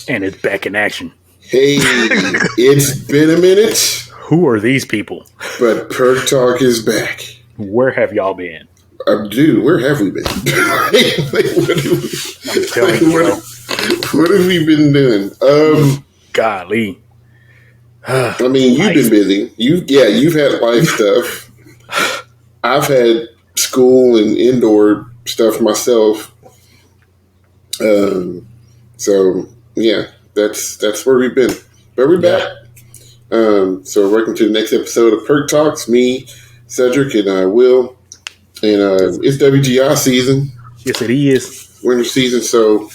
And it's back in action. Hey, it's been a minute. Who are these people? But Perc Talk is back. Where have y'all been? Dude, where have we been? I'm telling you, what have we been doing? Golly. I mean, you've been busy. You've had life stuff. I've had school and indoor stuff myself. So yeah, that's where we've been. But we're back. So welcome to the next episode of Perc Talks. Me, Cedric, and Will. And it's WGI season. Yes, it is. Winter season. So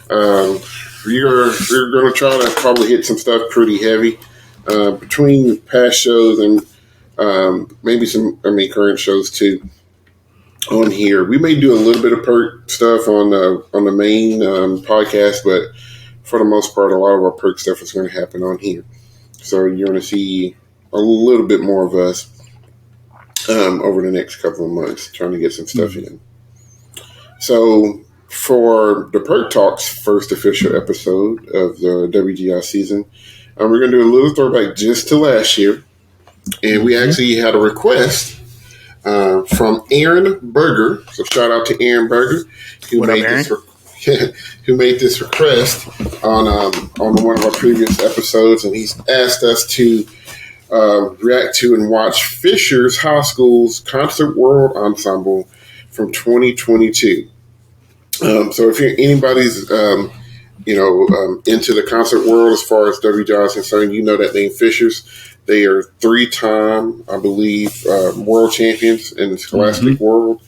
we're going to try to probably hit some stuff pretty heavy between past shows and maybe some current shows too. On here, we may do a little bit of Perc stuff on the main podcast, but for the most part, a lot of our Perc stuff is going to happen on here. So you're going to see a little bit more of us over the next couple of months, trying to get some stuff in. So for the Perc Talks first official episode of the WGI season, we're going to do a little throwback just to last year, and we actually had a request. From Aaron Berger, so shout out to Aaron Berger, who made this request on one of our previous episodes, and he's asked us to react to and watch Fisher's High School's Concert World Ensemble from 2022. So if anybody's into the concert world as far as WGI is concerned, you know that name Fisher's. They are 3-time, I believe, world champions in the Scholastic World.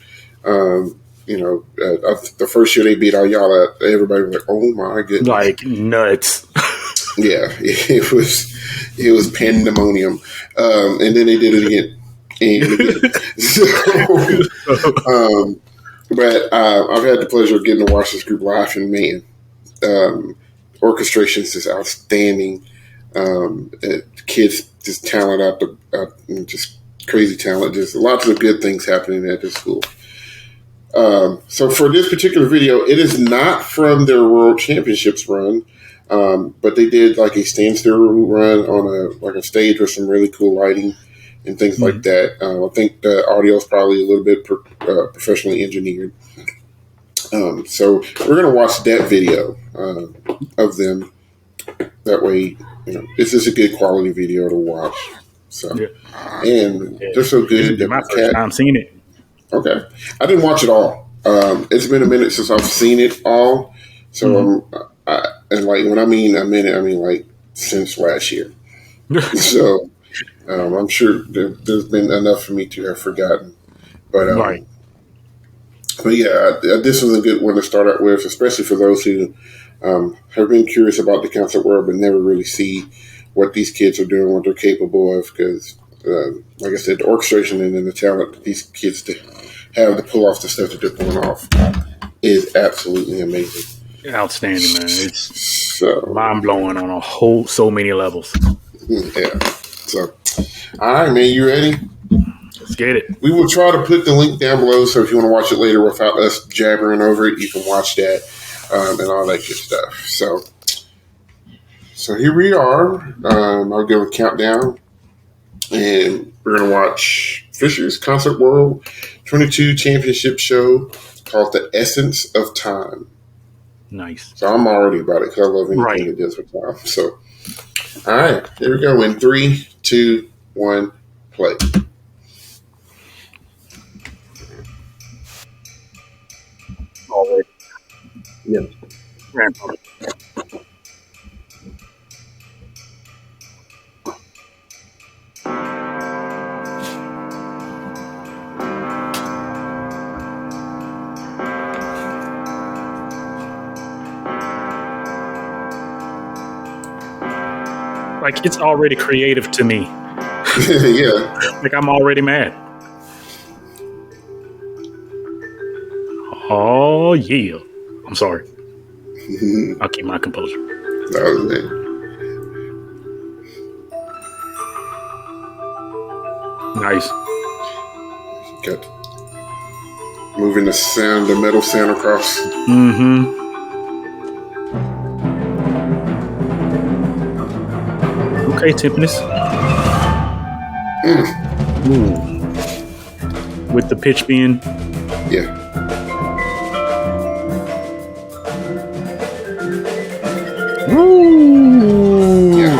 The first year they beat all y'all out, everybody was like, "Oh my goodness!" Like nuts. Yeah, it was pandemonium, and then they did it again. But I've had the pleasure of getting to watch this group live, and man, orchestration is just outstanding. Kids just talent just crazy talent. Just lots of good things happening at this school. So for this particular video, it is not from their World Championships run, but they did like a standstill run on a stage with some really cool lighting and things like that. I think the audio is probably a little bit professionally engineered. So we're gonna watch that video of them. That way, this is a good quality video to watch. So, and they're so good. This is my first time seeing it. Okay, I didn't watch it all. It's been a minute since I've seen it all. So, and like when I mean a minute, I mean like since last year. So, I'm sure there's been enough for me to have forgotten. But yeah, this was a good one to start out with, especially for those who have been curious about the concert world but never really see what these kids are doing, what they're capable of, because like I said, the orchestration and then the talent that these kids have to pull off the stuff that they're pulling off is absolutely amazing. Outstanding, man. It's so mind-blowing on so many levels. Yeah. So, all right, man, you ready? Let's get it. We will try to put the link down below, so if you want to watch it later without us jabbering over it, you can watch that. And all that good stuff. So here we are. I'll give a countdown. And we're going to watch Fisher's Concert World 22 Championship show called The Essence of Time. Nice. So I'm already about it because I love anything that deals with time. So, all right. Here we go. In 3, 2, 1, play. Already. Yes. Like it's already creative to me. Yeah. Like I'm already mad. Oh yeah. I'm sorry. I'll keep my composure. That was it. Nice. Got moving the metal sound across. Mm-hmm. Okay, timpanies. Ooh. With the pitch being. Yeah. Ooh. Yeah.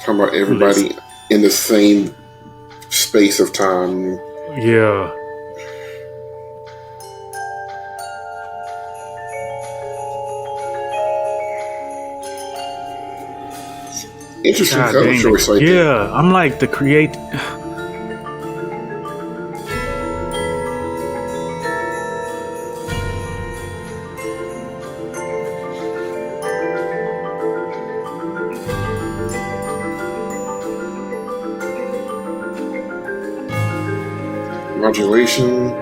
Talking about everybody in the same space of time. Yeah. Interesting God color dang it. choice right there. Yeah, I'm like the create. Modulation.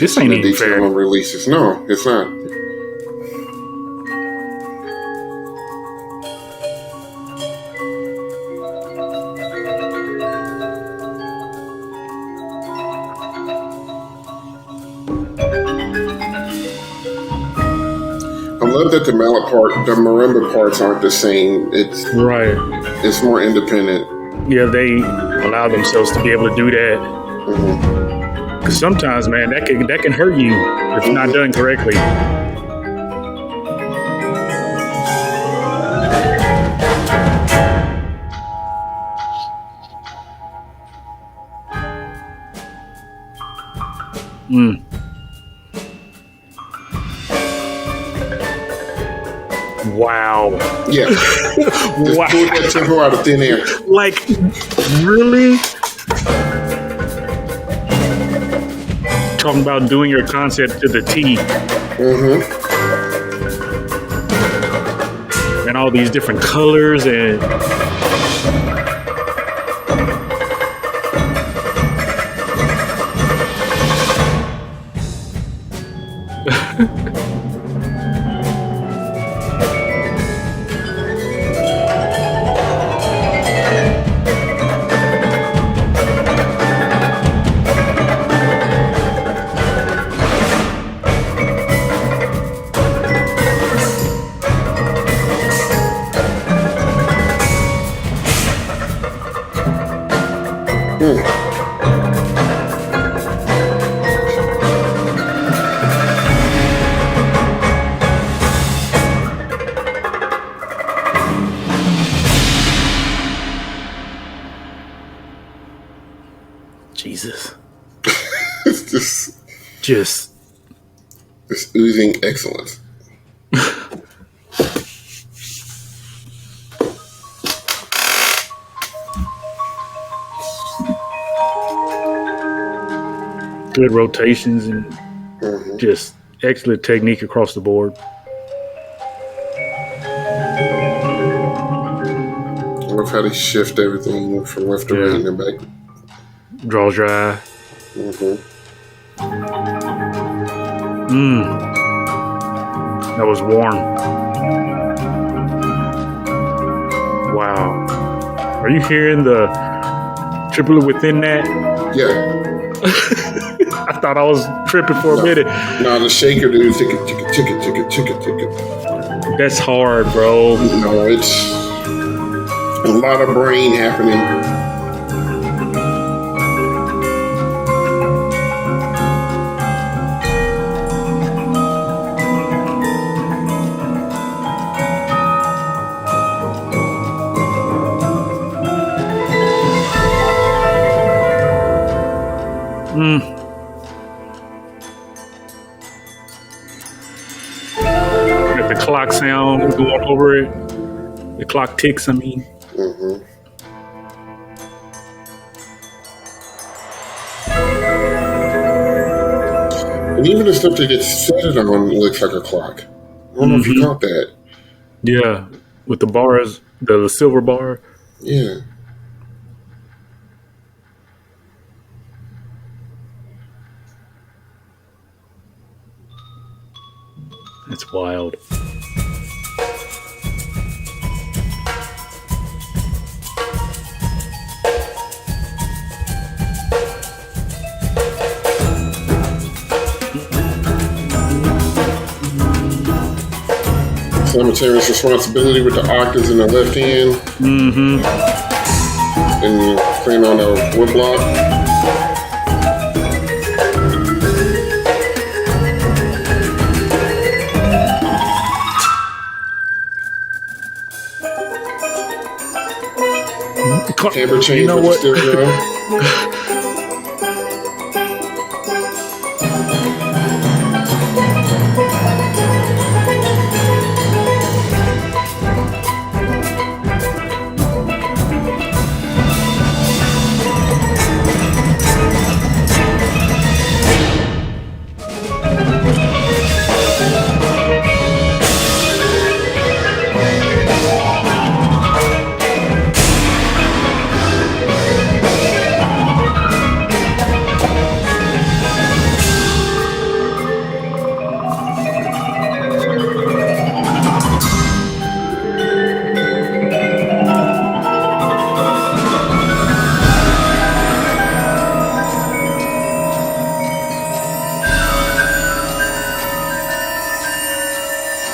This ain't even detail fair. on releases. No, it's not. I love that the marimba parts aren't the same. It's Right. It's more independent. Yeah, they allow themselves to be able to do that. Mm-hmm. Because sometimes, man, that can hurt you if not done correctly. Wow. Yeah. Just Wow. pull that tempo out of thin air. Like, really? Talking about doing your concept to the T. Mm-hmm. And all these different colors and. Jesus. It's Just. It's oozing excellence. Good rotations and just excellent technique across the board. I love how they shift everything from left to right and then back. Draws your eye. That was warm. Wow. Are you hearing the triplet within that? Yeah. I thought I was tripping for a minute. No, the shaker dude, ticket. That's hard, bro. No, it's a lot of brain happening. the clock sound going over it. The clock ticks, I mean. Mm-hmm. And even the stuff that gets set it on looks like a clock. I don't know if you caught that. Yeah, with the bars, the silver bar. Yeah. It's wild. Simultaneous responsibility with the octaves in the left hand. Mm-hmm. And playing on the wood block. Camber change, you know but what? still going.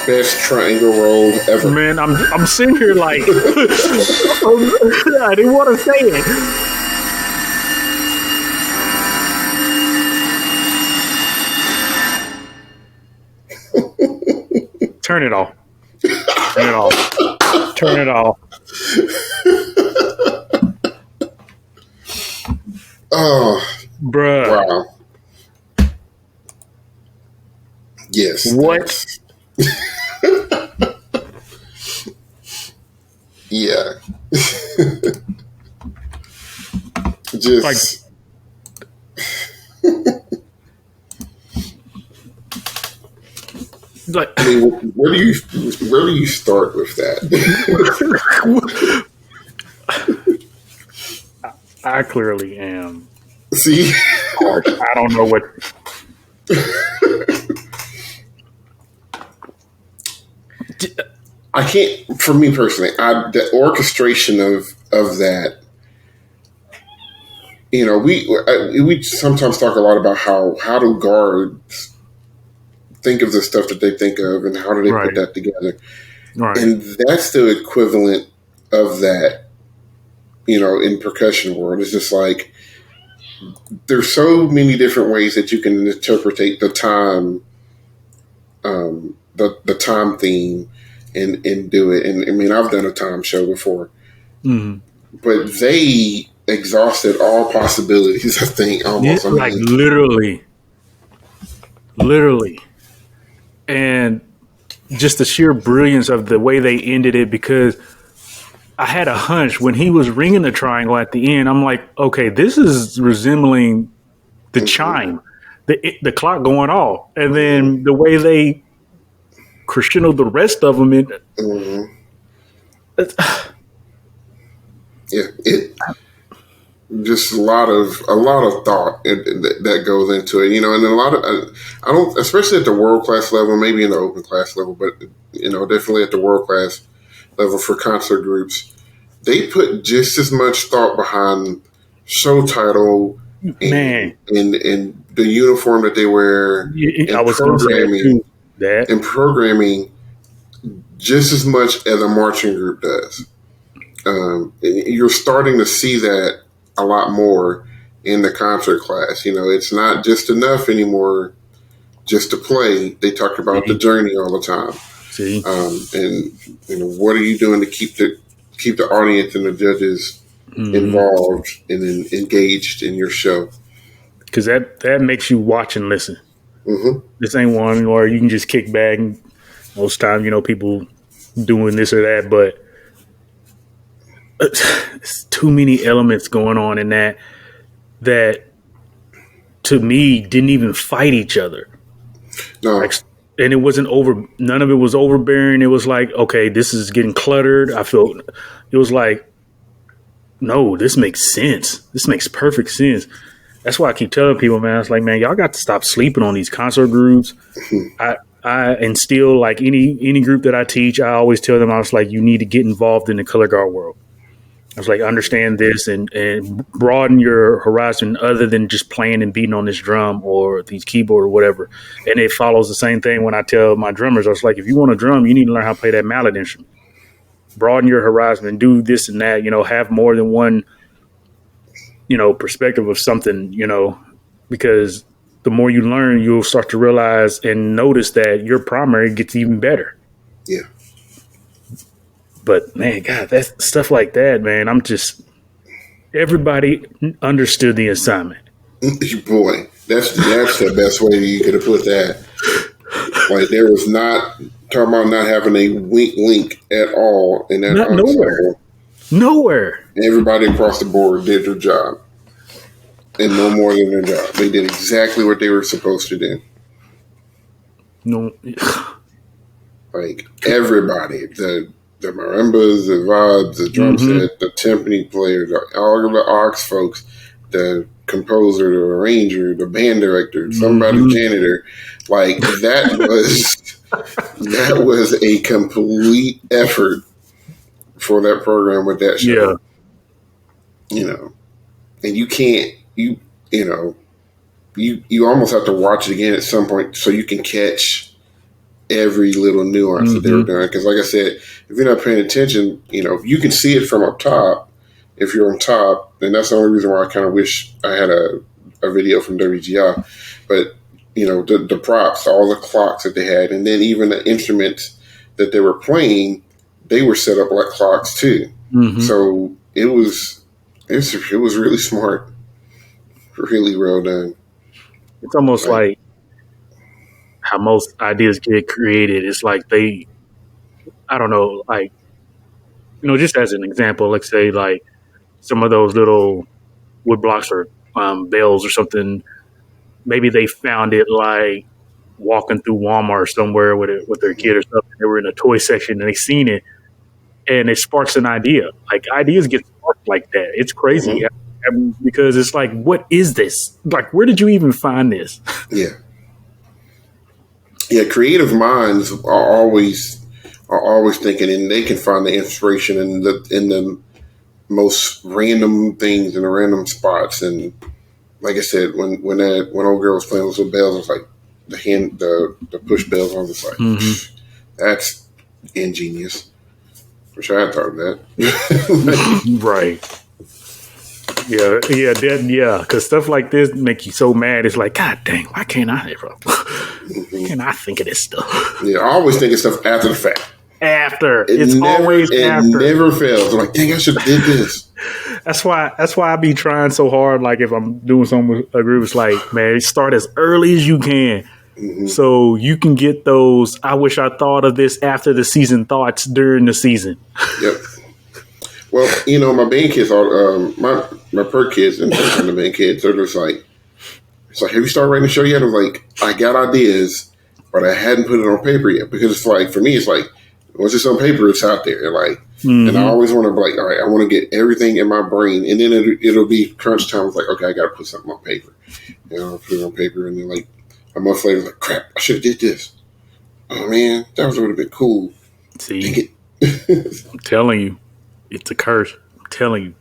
Best triangle roll ever. Man, I'm sitting here like I didn't want to say it. Turn it off. Turn it off. Turn it off. Oh, bruh. Wow. Yes. What? Yeah. Just like I mean, where do you start with that? I clearly am. See, I don't know what. I can't. For me personally, the orchestration of that. You know, we sometimes talk a lot about how do guards think of the stuff that they think of and how do they put that together, and that's the equivalent of that. You know, in percussion world, it's just like there's so many different ways that you can interpret the time, the time theme, and do it. And I mean, I've done a time show before, but they exhausted all possibilities. I think almost like literally, and just the sheer brilliance of the way they ended it, because I had a hunch when he was ringing the triangle at the end. I'm like, okay, this is resembling the chime, the clock going off, and then the way they crescendo the rest of them. Just a lot of thought that goes into it, you know, and a lot of I don't, especially at the world class level, maybe in the open class level, but you know, definitely at the world class level for concert groups, they put just as much thought behind show title and the uniform that they wear, and programming just as much as a marching group does. You're starting to see that a lot more in the concert class. You know, it's not just enough anymore just to play. They talk about the journey all the time. And you know, what are you doing to keep the audience and the judges involved and engaged in your show? Because that makes you watch and listen. This ain't one where you can just kick back and Most time, people doing this or that, but it's too many elements going on in that to me didn't even fight each other. No. Like, and it wasn't none of it was overbearing. It was like, okay, this is getting cluttered. I felt it was like, no, this makes sense. This makes perfect sense. That's why I keep telling people, man, it's like, man, y'all got to stop sleeping on these concert groups. I instill, like any group that I teach, I always tell them, I was like, you need to get involved in the color guard world. I was like, understand this and broaden your horizon other than just playing and beating on this drum or these keyboard or whatever. And it follows the same thing when I tell my drummers. I was like, if you want to drum, you need to learn how to play that mallet instrument. Broaden your horizon and do this and that, have more than one, perspective of something, because the more you learn, you'll start to realize and notice that your primary gets even better. Yeah. But man, God, that's stuff like that, man. Everybody understood the assignment. Boy, that's the best way you could have put that. Like, there was not talking about not having a wink at all in that ensemble. Nowhere. Everybody across the board did their job, and no more than their job. They did exactly what they were supposed to do. No, like everybody, the marimbas, the vibes, the drum set, the timpani player, all of the aux folks, the composer, the arranger, the band director, somebody janitor. Like, that was a complete effort for that program with that show. Yeah. And you can't, you almost have to watch it again at some point so you can catch every little nuance that they were doing. Because like I said, if you're not paying attention, you can see it from up top if you're on top. And that's the only reason why I kind of wish I had a video from WGI. But, the props, all the clocks that they had, and then even the instruments that they were playing, they were set up like clocks too. So it was really smart, really well done. It's almost like how most ideas get created. It's like I don't know, like, just as an example, let's say like some of those little wood blocks or bells or something. Maybe they found it like walking through Walmart somewhere with their kid or something. They were in a toy section and they seen it, and it sparks an idea. Like, ideas get sparked like that. It's crazy because it's like, what is this? Like, where did you even find this? Yeah. Yeah, creative minds are always thinking, and they can find the inspiration in the most random things in the random spots. And like I said, when old girl was playing those little bells, it was like the push bells. I was like, that's ingenious. Wish I had thought of that. Right. Yeah. Because stuff like this make you so mad. It's like, God dang, why can't I can I think of this stuff? Yeah, I always think of stuff after the fact. It's always after. It never fails. I'm like, dang, I should have did this. That's why I be trying so hard. Like, if I'm doing something with a group, it's like, man, start as early as you can. So you can get those, I wish I thought of this after the season thoughts during the season. Yep. Well, my band kids are, my Perc kids and the band kids, they're just like, it's like, have you started writing a show yet? I'm like, I got ideas, but I hadn't put it on paper yet. Because it's like, for me, it's like, once it's on paper, it's out there. Like, and I always want to be like, all right, I want to get everything in my brain. And then it'll be crunch time. It's like, okay, I got to put something on paper. I'll put it on paper. And then like a month later, like, crap, I should have did this. Oh, man, that would have been cool. See, I'm telling you, it's a curse. I'm telling you.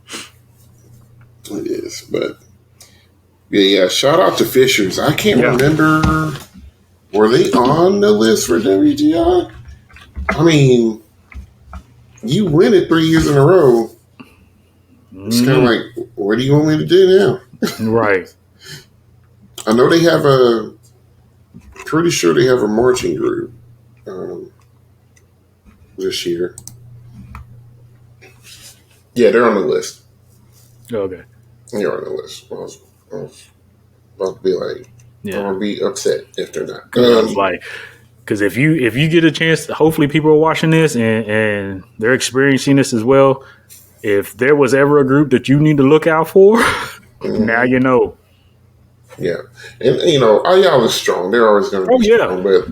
It is, but yeah. Shout out to Fishers. I can't remember. Were they on the list for WGI? I mean, you win it 3 years in a row. It's kind of like, what do you want me to do now? Right. I know they have pretty sure they have a marching group this year. Yeah, they're on the list. Okay. They're on the list. I was about to be like, I'm going to be upset if they're not. I was like, Because if you get a chance, hopefully people are watching this and they're experiencing this as well. If there was ever a group that you need to look out for, now you know. Yeah, and Ayala is strong. They're always going to be strong. But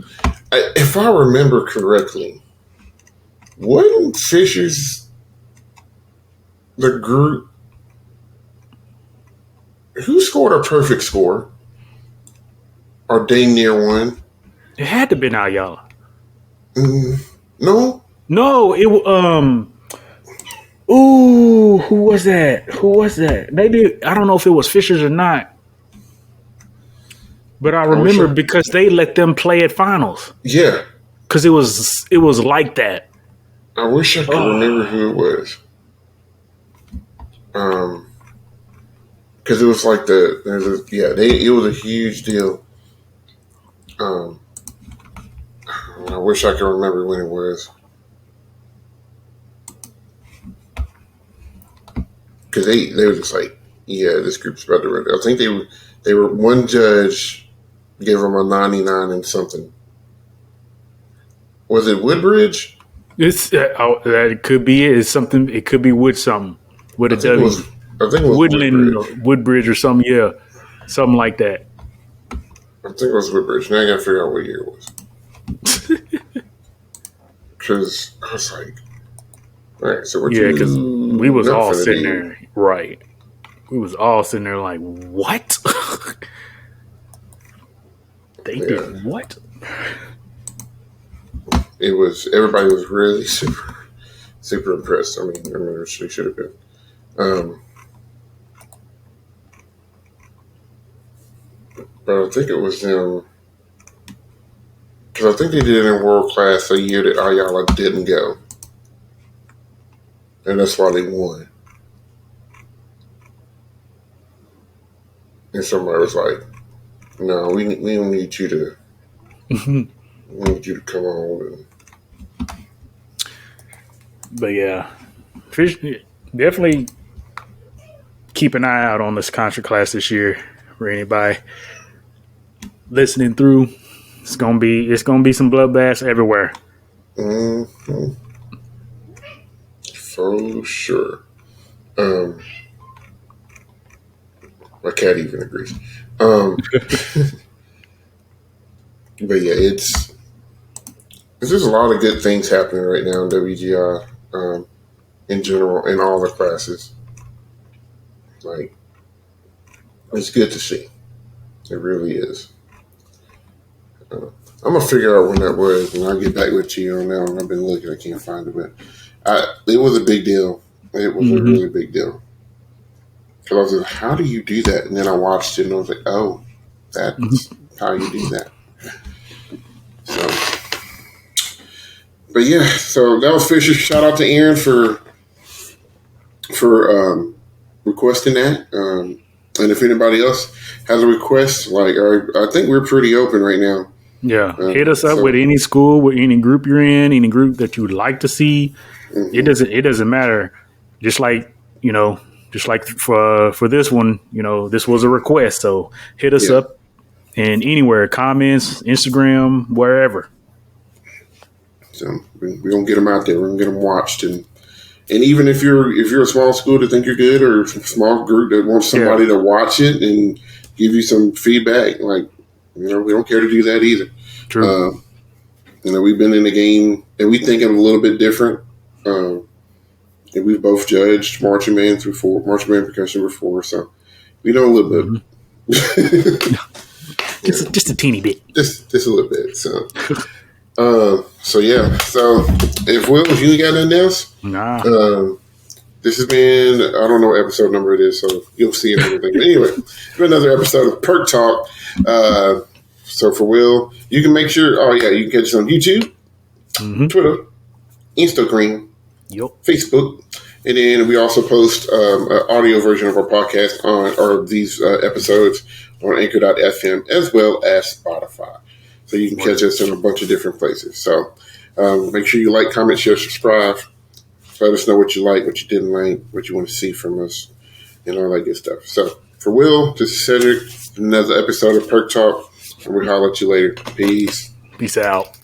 if I remember correctly, wasn't Fisher's the group who scored a perfect score or dang near one? It had to have been Ayala. No, it ooh, who was that? Maybe I don't know if it was Fisher's or not. But I remember because they let them play at finals. Yeah. Because it was like that. I wish I could remember who it was. Because it was like it was a huge deal. I wish I could remember when it was. Because they were just like, yeah, this group's about to run. I think they were one judge gave them a 99 and something. Was it Woodbridge? It's that could be it. It's something. It could be Wood something. What it does. I think it was Woodland, Woodbridge or something. Yeah, something like that. I think it was Woodbridge. Now I gotta figure out what year it was. Because I was like, all right, so because we was all sitting there, right? We was all sitting there like, what? They did what? Everybody was really super impressed. I mean, they should have been. But I think it was them. Because I think they did it in world class the year that Ayala didn't go. And that's why they won. And somebody was like, no, we don't need you to. We need you to come on. But yeah, definitely keep an eye out on this concert class this year for anybody listening through. It's gonna be some bloodbaths everywhere. Mm-hmm. For sure. My cat even agrees. But yeah, there's just a lot of good things happening right now in WGI in general, in all the classes. Like, it's good to see. It really is. I'm going to figure out when that was, and I'll get back with you on that one. I've been looking. I can't find it, but it was a big deal. It was a really big deal. Because I was like, how do you do that? And then I watched it, and I was like, oh, that's how you do that. So, but yeah, so that was Fisher. Shout out to Aaron for requesting that. And if anybody else has a request, I think we're pretty open right now. Yeah, hit us up with any school, with any group you're in, any group that you would like to see. Mm-hmm. It doesn't matter. Just like for this one, this was a request. So hit us up and anywhere, comments, Instagram, wherever. So we're gonna get them out there. We're gonna get them watched, and even if you're a small school that think you're good, or a small group that wants somebody to watch it and give you some feedback, we don't care to do that either. True. We've been in the game and we think of a little bit different. And we've both judged marching band percussion before, so we know a little bit. Just a teeny bit. Just a little bit. So. So if you got nothing else, nah. This has been, I don't know what episode number it is, so you'll see it and everything. But anyway, it's been another episode of Perc Talk. So for Will, you can make sure, you can catch us on YouTube, Twitter, Instagram, Facebook, and then we also post an audio version of our podcast or these episodes on Anchor.fm as well as Spotify. So you can catch us in a bunch of different places. So make sure you like, comment, share, subscribe. Let us know what you like, what you didn't like, what you want to see from us, and all that good stuff. So for Will, this is Cedric, another episode of Perc Talk, and we'll holler at you later. Peace. Peace out.